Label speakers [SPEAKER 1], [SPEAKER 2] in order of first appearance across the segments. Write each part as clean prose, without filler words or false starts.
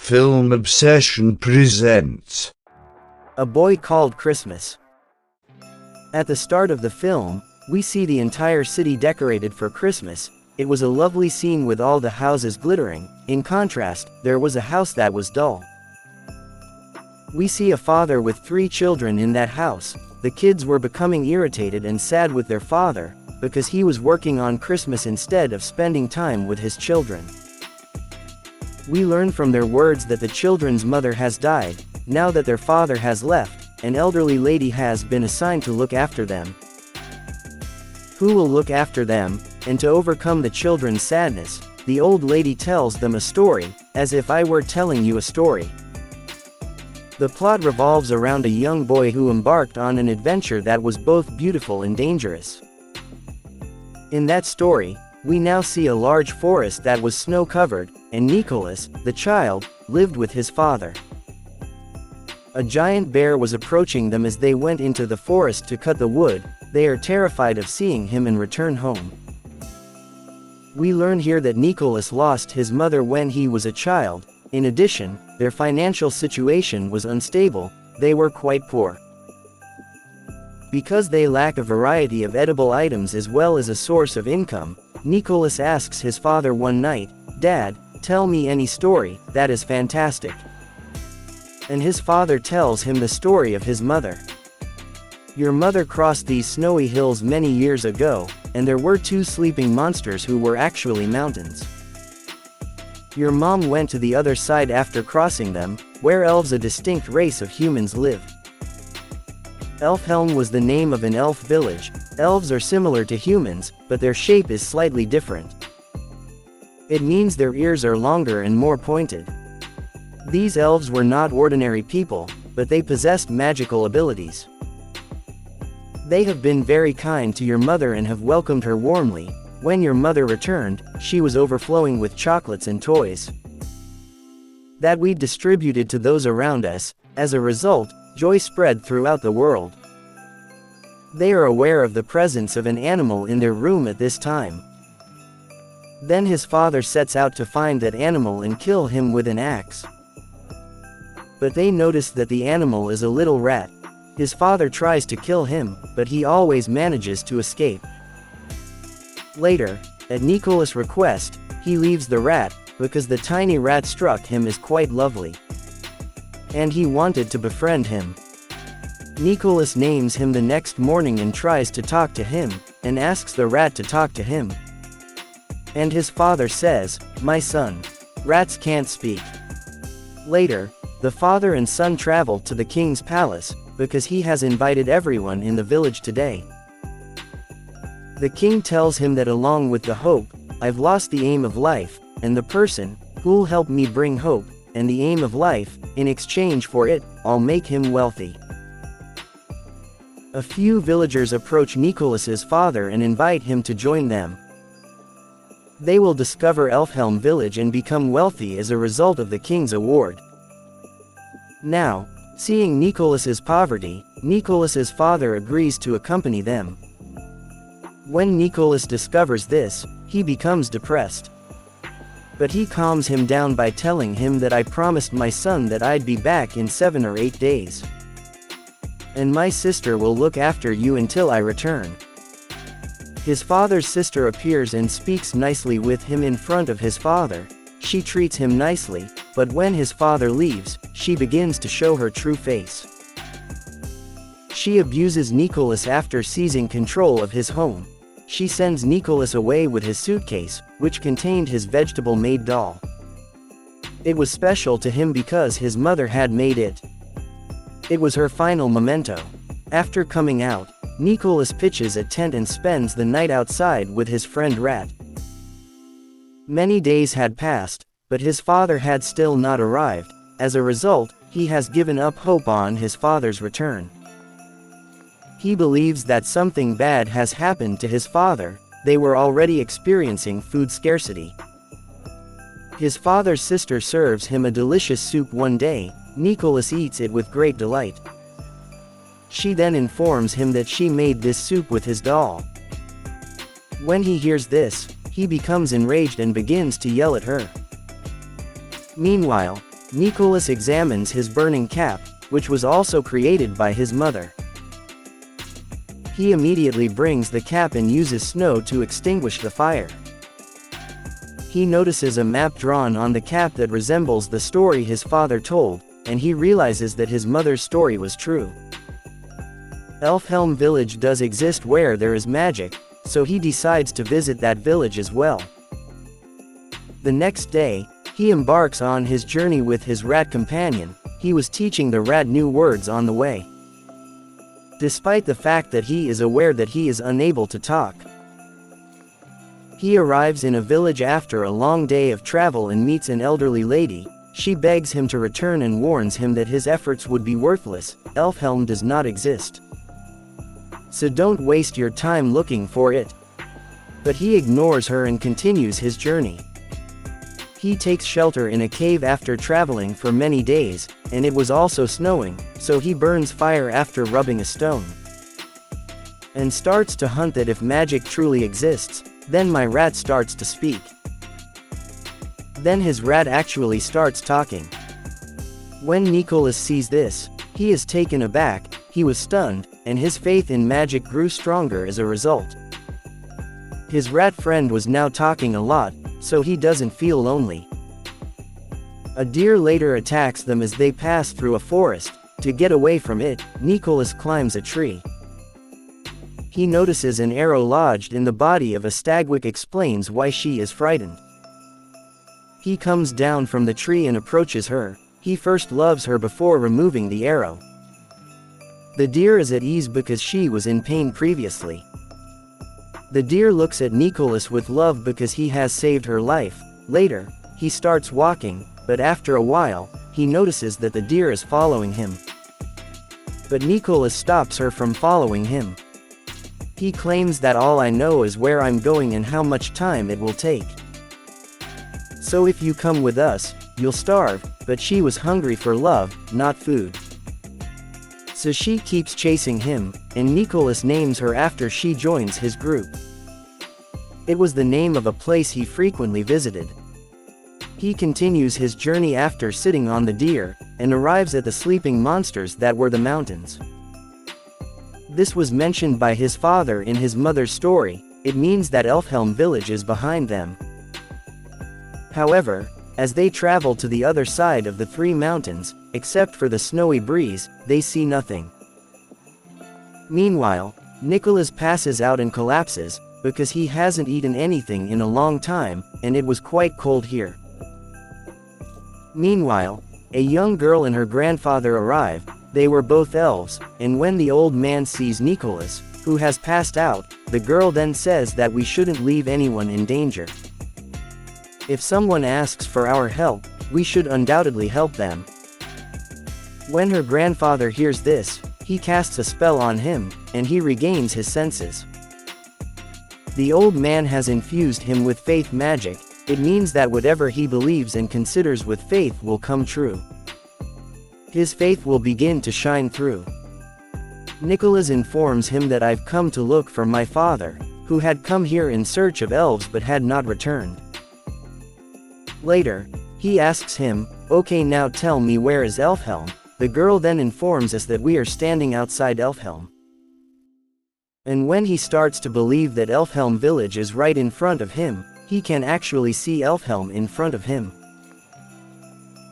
[SPEAKER 1] Film Obsession presents
[SPEAKER 2] A Boy Called Christmas. At the start of the film, we see the entire city decorated for Christmas. It was a lovely scene with all the houses glittering. In contrast, there was a house that was dull. We see a father with 3 children in that house. The kids were becoming irritated and sad with their father, because he was working on Christmas instead of spending time with his children. We learn from their words that the children's mother has died. Now that their father has left, an elderly lady has been assigned to look after them. Who will look after them? And to overcome the children's sadness, the old lady tells them a story, as if I were telling you a story. The plot revolves around a young boy who embarked on an adventure that was both beautiful and dangerous. In that story, we now see a large forest that was snow-covered, and Nikolas, the child, lived with his father. A giant bear was approaching them as they went into the forest to cut the wood. They are terrified of seeing him and return home. We learn here that Nikolas lost his mother when he was a child. In addition, their financial situation was unstable. They were quite poor. Because they lack a variety of edible items as well as a source of income, Nikolas asks his father one night, "Dad, tell me any story that is fantastic." And his father tells him the story of his mother. "Your mother crossed these snowy hills many years ago, and there were 2 sleeping monsters who were actually mountains. Your mom went to the other side after crossing them, where elves, a distinct race of humans, live. Elfhelm was the name of an elf village. Elves are similar to humans, but their shape is slightly different. It means their ears are longer and more pointed. These elves were not ordinary people, but they possessed magical abilities. They have been very kind to your mother and have welcomed her warmly. When your mother returned, she was overflowing with chocolates and toys that we distributed to those around us. As a result, joy spread throughout the world. They are aware of the presence of an animal in their room at this time." Then his father sets out to find that animal and kill him with an axe. But they notice that the animal is a little rat. His father tries to kill him, but he always manages to escape. Later, at Nikolas' request, he leaves the rat, because the tiny rat struck him as quite lovely. And he wanted to befriend him. Nikolas names him the next morning and tries to talk to him, and asks the rat to talk to him. And his father says, "My son, rats can't speak." Later, the father and son travel to the king's palace, because he has invited everyone in the village today. The king tells him that along with the hope, I've lost the aim of life, and the person who'll help me bring hope and the aim of life, in exchange for it, I'll make him wealthy. A few villagers approach Nikolas's father and invite him to join them. They will discover Elfhelm village and become wealthy as a result of the king's award. Now, seeing Nikolas's poverty, Nikolas's father agrees to accompany them. When Nikolas discovers this, he becomes depressed. But he calms him down by telling him that I promised my son that I'd be back in 7 or 8 days. And my sister will look after you until I return. His father's sister appears and speaks nicely with him in front of his father. She treats him nicely, but when his father leaves, she begins to show her true face. She abuses Nikolas after seizing control of his home. She sends Nikolas away with his suitcase, which contained his vegetable-made doll. It was special to him because his mother had made it. It was her final memento. After coming out, Nikolas pitches a tent and spends the night outside with his friend Rat. Many days had passed, but his father had still not arrived. As a result, he has given up hope on his father's return. He believes that something bad has happened to his father. They were already experiencing food scarcity. His father's sister serves him a delicious soup one day. Nikolas eats it with great delight. She then informs him that she made this soup with his doll. When he hears this, he becomes enraged and begins to yell at her. Meanwhile, Nikolas examines his burning cap, which was also created by his mother. He immediately brings the cap and uses snow to extinguish the fire. He notices a map drawn on the cap that resembles the story his father told, and he realizes that his mother's story was true. Elfhelm village does exist where there is magic, so he decides to visit that village as well. The next day, he embarks on his journey with his rat companion. He was teaching the rat new words on the way. Despite the fact that he is aware that he is unable to talk. He arrives in a village after a long day of travel and meets an elderly lady. She begs him to return and warns him that his efforts would be worthless. Elfhelm does not exist. So don't waste your time looking for it. But he ignores her and continues his journey. He takes shelter in a cave after traveling for many days, and it was also snowing, so he burns fire after rubbing a stone. And starts to hunt that if magic truly exists, then my rat starts to speak. Then his rat actually starts talking. When Nikolas sees this, he is taken aback, he was stunned, and his faith in magic grew stronger as a result. His rat friend was now talking a lot, so he doesn't feel lonely. A deer later attacks them as they pass through a forest. To get away from it, Nikolas climbs a tree. He notices an arrow lodged in the body of a stag, which explains why she is frightened. He comes down from the tree and approaches her. He first loves her before removing the arrow. The deer is at ease because she was in pain previously. The deer looks at Nikolas with love because he has saved her life. Later, he starts walking, but after a while, he notices that the deer is following him. But Nikolas stops her from following him. He claims that all I know is where I'm going and how much time it will take. So if you come with us, you'll starve, but she was hungry for love, not food. So she keeps chasing him, and Nikolas names her after she joins his group. It was the name of a place he frequently visited. He continues his journey after sitting on the deer, and arrives at the sleeping monsters that were the mountains. This was mentioned by his father in his mother's story. It means that Elfhelm village is behind them. However, as they travel to the other side of the three mountains, except for the snowy breeze, they see nothing. Meanwhile, Nikolas passes out and collapses, because he hasn't eaten anything in a long time, and it was quite cold here. Meanwhile, a young girl and her grandfather arrive. They were both elves, and when the old man sees Nikolas, who has passed out, the girl then says that we shouldn't leave anyone in danger. If someone asks for our help, we should undoubtedly help them. When her grandfather hears this, he casts a spell on him, and he regains his senses. The old man has infused him with faith magic. It means that whatever he believes and considers with faith will come true. His faith will begin to shine through. Nikolas informs him that I've come to look for my father, who had come here in search of elves but had not returned. Later, he asks him, "Okay, now tell me, where is Elfhelm?" The girl then informs us that we are standing outside Elfhelm. And when he starts to believe that Elfhelm village is right in front of him, he can actually see Elfhelm in front of him.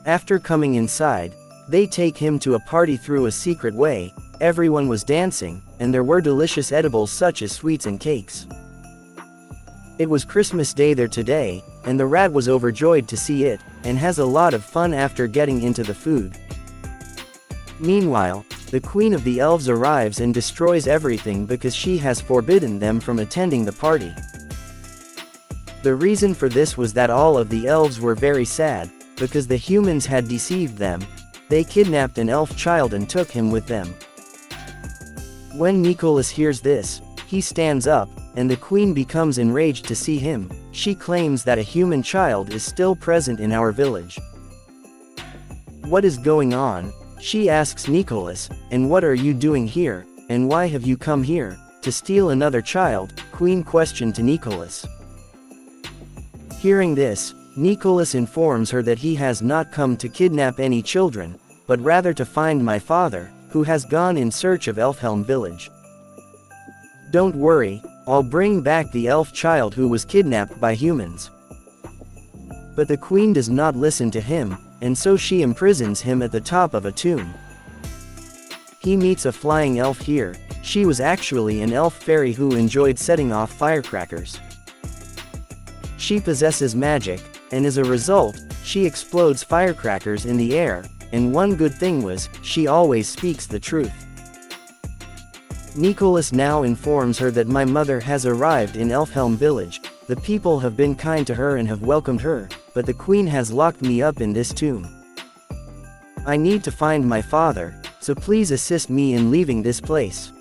[SPEAKER 2] After coming inside, they take him to a party through a secret way. Everyone was dancing, and there were delicious edibles such as sweets and cakes. It was Christmas Day there today, and the rat was overjoyed to see it, and has a lot of fun after getting into the food. Meanwhile, the queen of the elves arrives and destroys everything because she has forbidden them from attending the party. The reason for this was that all of the elves were very sad, because the humans had deceived them. They kidnapped an elf child and took him with them. When Nikolas hears this, he stands up, and the queen becomes enraged to see him. She claims that a human child is still present in our village. What is going on? She asks Nikolas, and what are you doing here, and why have you come here? To steal another child? Queen questioned to Nikolas. Hearing this, Nikolas informs her that he has not come to kidnap any children, but rather to find my father, who has gone in search of Elfhelm village. Don't worry, I'll bring back the elf child who was kidnapped by humans. But the queen does not listen to him, and so she imprisons him at the top of a tomb. He meets a flying elf here. She was actually an elf fairy who enjoyed setting off firecrackers. She possesses magic, and as a result, she explodes firecrackers in the air, and one good thing was, she always speaks the truth. Nikolas now informs her that my mother has arrived in Elfhelm village. The people have been kind to her and have welcomed her, but the queen has locked me up in this tomb. I need to find my father, so please assist me in leaving this place.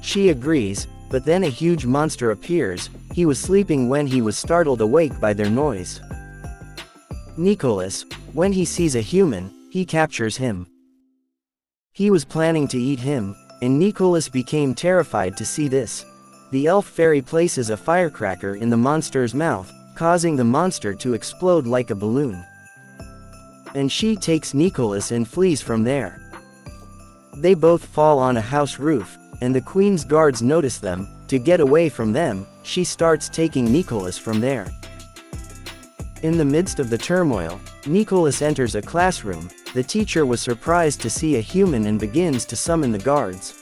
[SPEAKER 2] She agrees, but then a huge monster appears. He was sleeping when he was startled awake by their noise. Nikolas, when he sees a human, he captures him. He was planning to eat him, and Nikolas became terrified to see this. The elf fairy places a firecracker in the monster's mouth, causing the monster to explode like a balloon. And she takes Nikolas and flees from there. They both fall on a house roof, and the queen's guards notice them. To get away from them, she starts taking Nikolas from there. In the midst of the turmoil, Nikolas enters a classroom. The teacher was surprised to see a human and begins to summon the guards.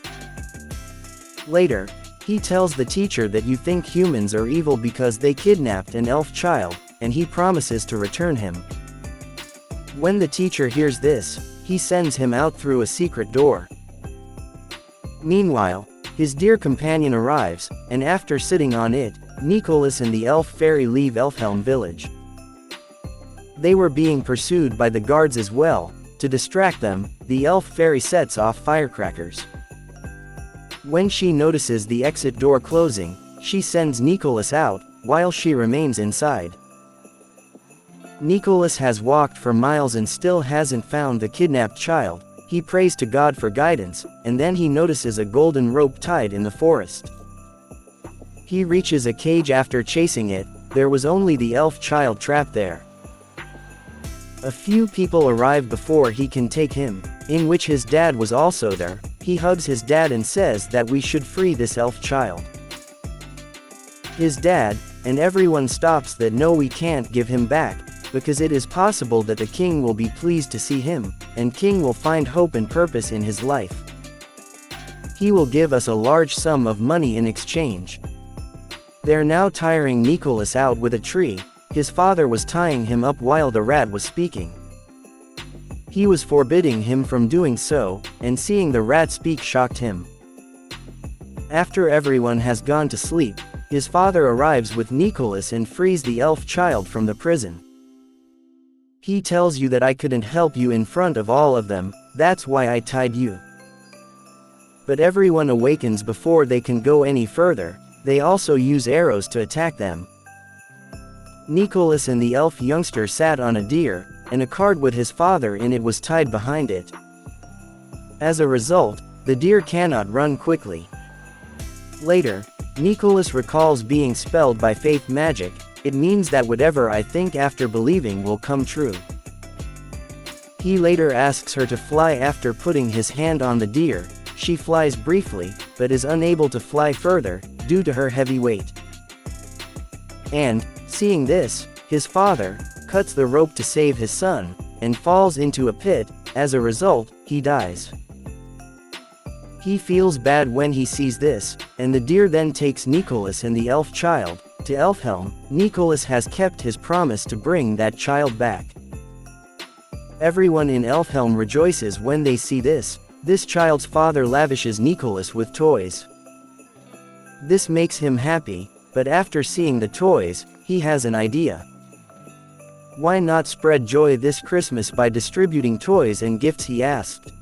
[SPEAKER 2] Later, he tells the teacher that you think humans are evil because they kidnapped an elf child, and he promises to return him. When the teacher hears this, he sends him out through a secret door. Meanwhile, his dear companion arrives, and after sitting on it, Nikolas and the elf fairy leave Elfhelm village. They were being pursued by the guards as well. To distract them, the elf fairy sets off firecrackers. When she notices the exit door closing, she sends Nikolas out, while she remains inside. Nikolas has walked for miles and still hasn't found the kidnapped child. He prays to God for guidance, and then he notices a golden rope tied in the forest. He reaches a cage after chasing it. There was only the elf child trapped there. A few people arrive before he can take him, in which his dad was also there. He hugs his dad and says that we should free this elf child. His dad, and everyone stops that no, we can't give him back, because it is possible that the king will be pleased to see him, and king will find hope and purpose in his life. He will give us a large sum of money in exchange. They're now tiring Nikolas out with a tree. His father was tying him up while the rat was speaking. He was forbidding him from doing so, and seeing the rat speak shocked him. After everyone has gone to sleep, his father arrives with Nikolas and frees the elf child from the prison. He tells you that I couldn't help you in front of all of them, that's why I tied you. But everyone awakens before they can go any further. They also use arrows to attack them. Nikolas and the elf youngster sat on a deer, and a cart with his father in it was tied behind it. As a result, the deer cannot run quickly. Later, Nikolas recalls being spelled by faith magic. It means that whatever I think after believing will come true. He later asks her to fly after putting his hand on the deer. She flies briefly, but is unable to fly further, due to her heavy weight. And, seeing this, his father cuts the rope to save his son, and falls into a pit. As a result, he dies. He feels bad when he sees this, and the deer then takes Nikolas and the elf child to Elfhelm. Nikolas has kept his promise to bring that child back. Everyone in Elfhelm rejoices when they see this. This child's father lavishes Nikolas with toys. This makes him happy, but after seeing the toys, he has an idea. Why not spread joy this Christmas by distributing toys and gifts, he asked.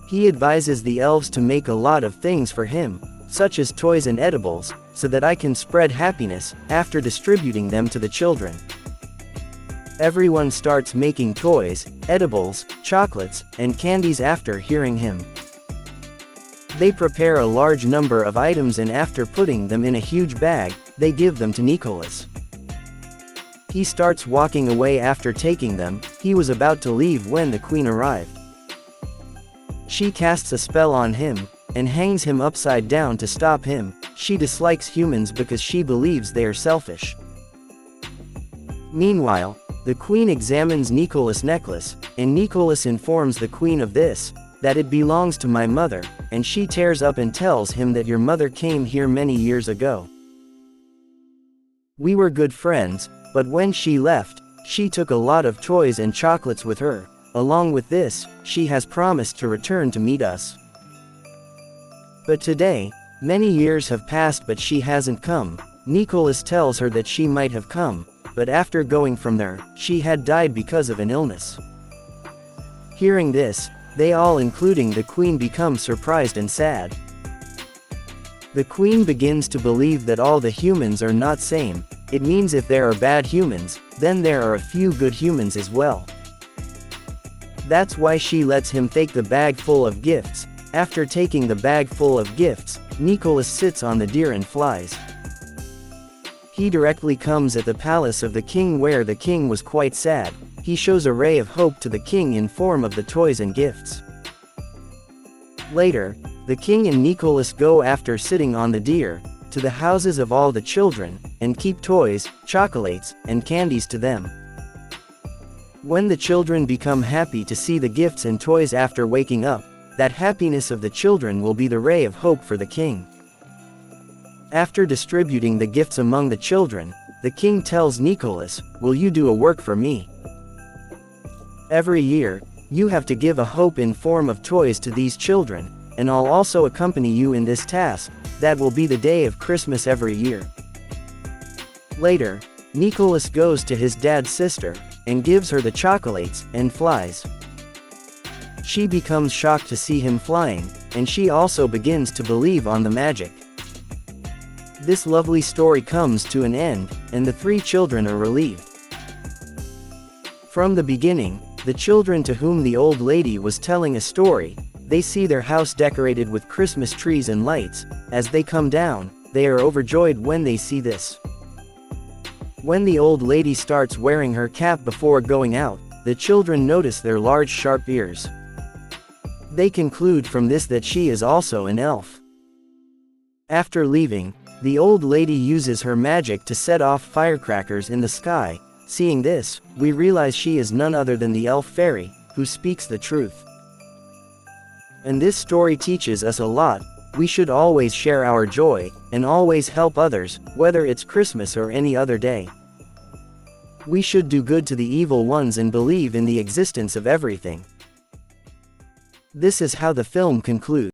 [SPEAKER 2] He advises the elves to make a lot of things for him, such as toys and edibles, so that I can spread happiness, after distributing them to the children. Everyone starts making toys, edibles, chocolates, and candies after hearing him. They prepare a large number of items and after putting them in a huge bag, they give them to Nikolas. He starts walking away after taking them. He was about to leave when the queen arrived. She casts a spell on him, and hangs him upside down to stop him. She dislikes humans because she believes they are selfish. Meanwhile, the queen examines Nikolas' necklace, and Nikolas informs the queen of this, that it belongs to my mother, and she tears up and tells him that your mother came here many years ago. We were good friends, but when she left, she took a lot of toys and chocolates with her. Along with this, she has promised to return to meet us. But today, many years have passed but she hasn't come. Nikolas tells her that she might have come, but after going from there, she had died because of an illness. Hearing this, they all including the queen become surprised and sad. The queen begins to believe that all the humans are not same. It means if there are bad humans, then there are a few good humans as well. That's why she lets him take the bag full of gifts. After taking the bag full of gifts, Nikolas sits on the deer and flies. He directly comes at the palace of the king where the king was quite sad. He shows a ray of hope to the king in form of the toys and gifts. Later, the king and Nikolas go after sitting on the deer, to the houses of all the children, and keep toys, chocolates, and candies to them. When the children become happy to see the gifts and toys after waking up, that happiness of the children will be the ray of hope for the king. After distributing the gifts among the children, the king tells Nikolas, "Will you do a work for me? Every year, you have to give a hope in form of toys to these children, and I'll also accompany you in this task. That will be the day of Christmas every year." Later, Nikolas goes to his dad's sister, and gives her the chocolates, and flies. She becomes shocked to see him flying, and she also begins to believe on the magic. This lovely story comes to an end, and the three children are relieved. From the beginning, the children to whom the old lady was telling a story, they see their house decorated with Christmas trees and lights. As they come down, they are overjoyed when they see this. When the old lady starts wearing her cap before going out, the children notice their large sharp ears. They conclude from this that she is also an elf. After leaving, the old lady uses her magic to set off firecrackers in the sky. Seeing this, we realize she is none other than the elf fairy, who speaks the truth. And this story teaches us a lot. We should always share our joy, and always help others, whether it's Christmas or any other day. We should do good to the evil ones and believe in the existence of everything. This is how the film concludes.